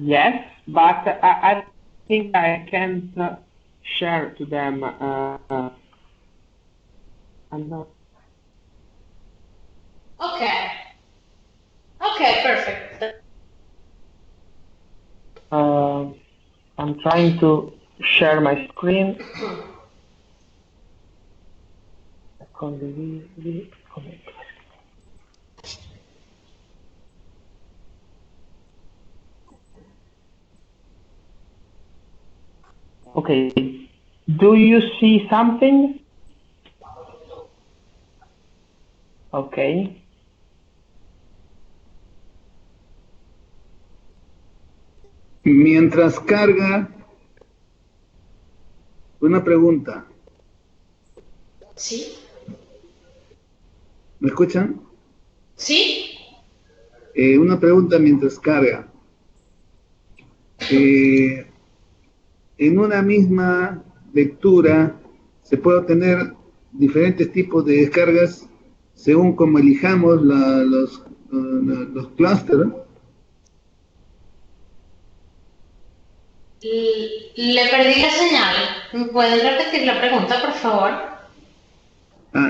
Yes, but I think I can't share to them. I'm not. Okay. Okay, perfect. I'm trying to share my screen. Okay. Do you see something? Okay. Mientras carga, una pregunta. Sí. ¿Me escuchan? Sí. Una pregunta mientras carga. En una misma lectura se puede obtener diferentes tipos de descargas según como elijamos los clústeres. Le perdí la señal. ¿Me pueden repetir la pregunta, por favor?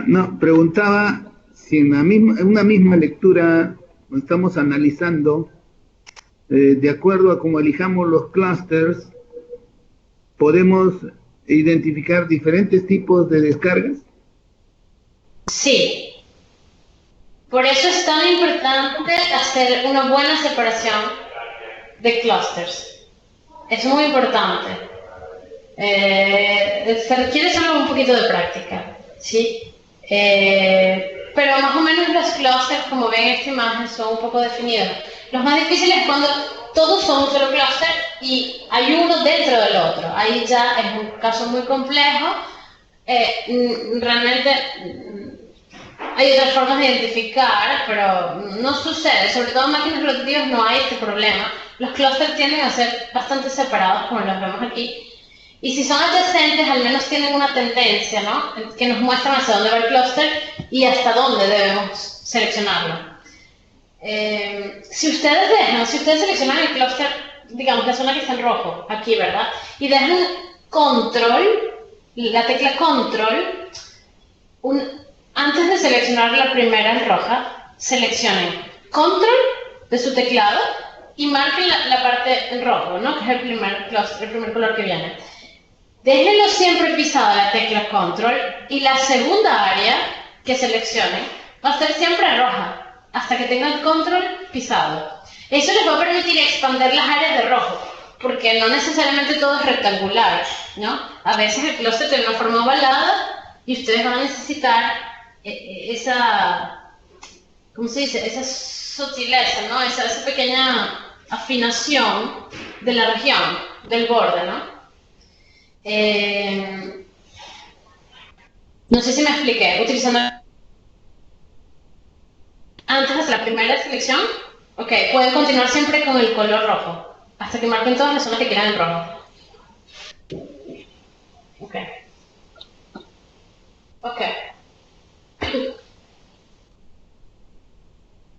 No, preguntaba si en una misma lectura estamos analizando, de acuerdo a cómo elijamos los clusters, podemos identificar diferentes tipos de descargas. Sí. Por eso es tan importante hacer una buena separación de clusters. Es muy importante. Se requiere solo un poquito de práctica, ¿sí? Pero más o menos los clusters, como ven en esta imagen, son un poco definidos. Los más difíciles es cuando todos son un solo cluster y hay uno dentro del otro. Ahí ya es un caso muy complejo. Realmente hay otras formas de identificar, pero no sucede. Sobre todo en máquinas rotativas no hay este problema. Los clústeres tienden a ser bastante separados, como los vemos aquí. Y si son adyacentes, al menos tienen una tendencia, ¿no? Que nos muestran hacia dónde va el clúster y hasta dónde debemos seleccionarlo. Si ustedes seleccionan el clúster, digamos la zona que está en rojo, aquí, ¿verdad? Y dejan control, la tecla control, antes de seleccionar la primera en roja, seleccionen control de su teclado y marquen la parte en rojo, ¿no? Que es el primer color que viene. Déjenlo siempre pisada la tecla control y la segunda área que seleccionen va a ser siempre roja hasta que tengan control pisado. Eso les va a permitir expandir las áreas de rojo, porque no necesariamente todo es rectangular, ¿no? A veces el clúster tiene una forma ovalada y ustedes van a necesitar esa, ¿cómo se dice? Esa sutileza, ¿no? Esa pequeña afinación de la región, del borde, ¿no? No sé si me expliqué, utilizando antes de hacer la primera selección, ok, pueden continuar siempre con el color rojo, hasta que marquen todas las zonas que quieran en rojo. Ok. Ok.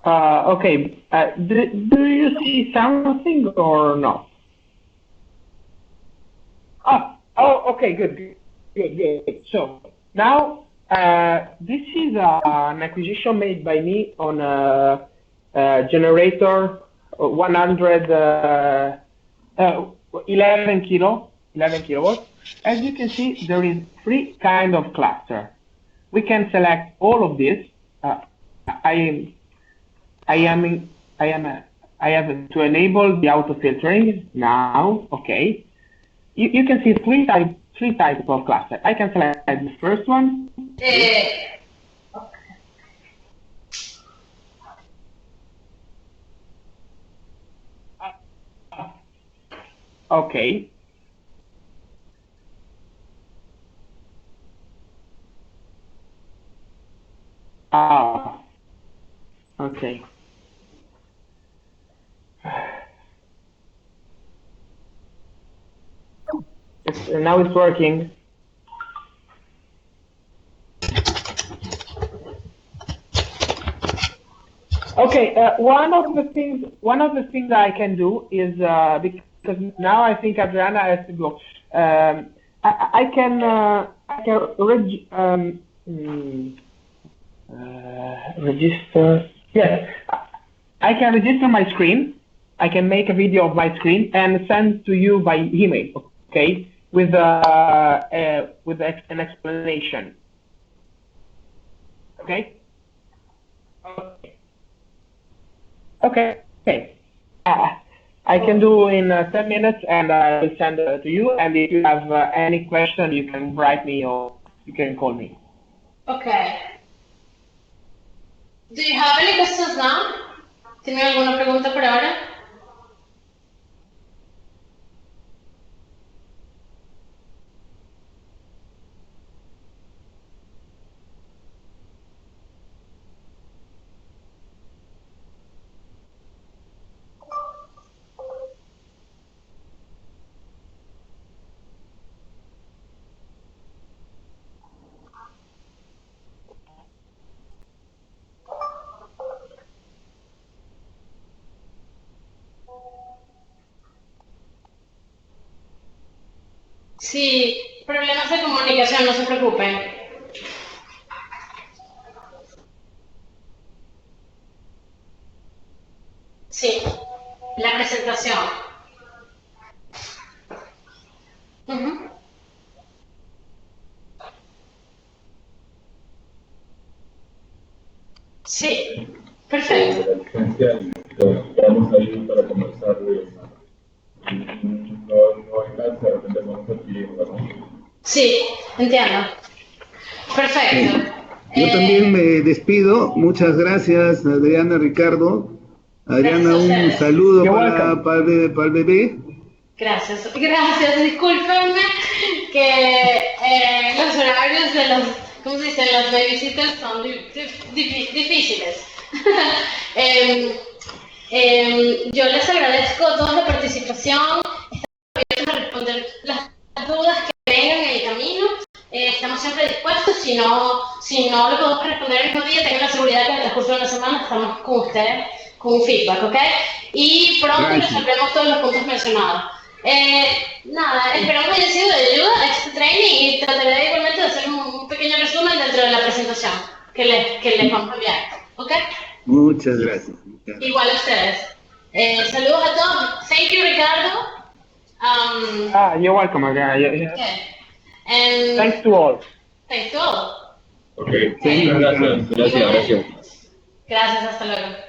Okay. Do you see something or no? Okay, good. So now, this is an acquisition made by me on a generator 11 kilowatts. As you can see, there is 3 kind of cluster. We can select all of this. I have to enable the auto filtering now. Okay. You can see three types of cluster. I can select the first one. Okay. Okay. Now it's working. Okay, one of the things I can do is because now I think Adriana has to go. I can register. Yes, I can register my screen. I can make a video of my screen and send to you by email. Okay, with an explanation. Okay. Okay. I can do in 10 minutes, and I will send it to you. And if you have any question, you can write me or you can call me. Okay. Do you have any questions now? ¿Tiene alguna pregunta por ahora? Sí, problemas de comunicación, no se preocupen. Sí, la presentación. Sí, perfecto. Vamos a ir para conversar no hay nada, de repente vamos aquí, ¿no? Sí, entiendo. Perfecto. Yo también me despido. Muchas gracias, Adriana, Ricardo. Adriana, un saludo para el bebé. Gracias. Discúlpenme que los horarios de los, ¿cómo se dice? Los babysitters son difíciles. Yo les agradezco toda la participación. Estamos abiertos a responder las dudas que vengan en el camino. Estamos siempre dispuestos. Si no lo podemos responder el mismo día, tengan la seguridad que en el transcurso de una semana estamos con ustedes con un feedback, ¿ok? Y pronto resolvemos todos los puntos mencionados. Nada, esperamos que haya sido de ayuda a este training y trataré igualmente de hacer un pequeño resumen dentro de la presentación que les vamos a enviar, ¿ok? Muchas gracias. Igual a ustedes. Saludos a todos. Thank you, Ricardo. You're welcome, Adriana. Okay. And Thanks to all. Thanks to all. Okay. Gracias. Gracias, hasta luego.